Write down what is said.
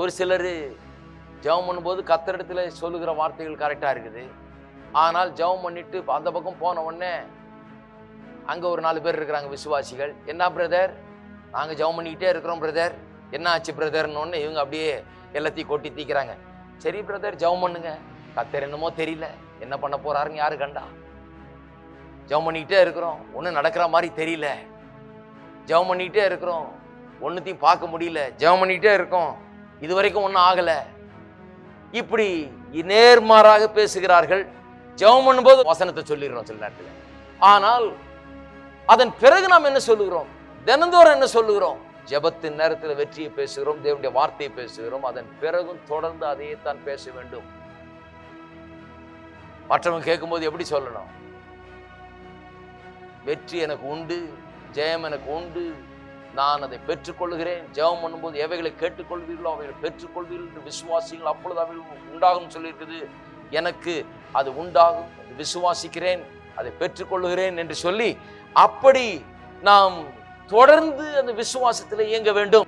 ஒரு சிலர் ஜெபம் பண்ணும்போது கர்த்தரிடத்துல சொல்லுகிற வார்த்தைகள் கரெக்டா இருக்குது. ஆனால் ஜெபம் பண்ணிட்டு அந்த பக்கம் போன உடனே அங்க ஒரு 4 பேர் இருக்கிறாங்க விசுவாசிகள். என்ன பிரதர், நாங்க ஜெபம் பண்ணிக்கிட்டே இருக்கிறோம் பிரதர், என்ன ஆச்சு பிரதர்னு ஒன்று இவங்க அப்படியே எல்லாத்தையும் கொட்டி தீக்கிறாங்க. சரி பிரதர் ஜெபம் பண்ணுங்க, கர்த்தர் என்னமோ தெரியல, என்ன பண்ண போறாருன்னு யாரு கண்டா? ஜெபம் பண்ணிக்கிட்டே இருக்கிறோம், ஒன்றும் நடக்கிற மாதிரி தெரியல. ஜெபம் பண்ணிக்கிட்டே இருக்கிறோம், ஒன்றுத்தையும் பார்க்க முடியல. ஜெபம் பண்ணிக்கிட்டே இருக்கோம், இது வரைக்கும் ஒன்றும் ஆகலை. இப்படி நேர்மாறாக பேசுகிறார்கள். ஜெபம் பண்ணும்போது வசனத்தை சொல்லிடுறோம் சில நேரத்தில். ஆனால் அதன் பிறகு நாம் என்ன சொல்லுகிறோம்? தினந்தோறும் என்ன சொல்லுகிறோம்? ஜெபத்தின் நேரத்தில் வெற்றியை பேசுகிறோம், தேவனுடைய வார்த்தையை பேசுகிறோம். அதன் பிறகும் தொடர்ந்து அதையே தான் பேச வேண்டும். மற்றவங்க கேட்கும்போது எப்படி சொல்லணும்? வெற்றி எனக்கு உண்டு, ஜெயம் எனக்கு உண்டு, நான் அதை பெற்றுக்கொள்கிறேன். ஜெபம் பண்ணும்போது எவைகளை கேட்டுக்கொள்வீர்களோ அவைகளை பெற்றுக்கொள்வீர்கள் என்று விசுவாசிகள், அப்பொழுது அவைகள் உண்டாகும் சொல்லியிருக்குது. எனக்கு அது உண்டாகும், விசுவாசிக்கிறேன், அதை பெற்றுக்கொள்கிறேன் என்று சொல்லி அப்படி நாம் தொடர்ந்து அந்த விசுவாசத்தில் இயங்க வேண்டும்.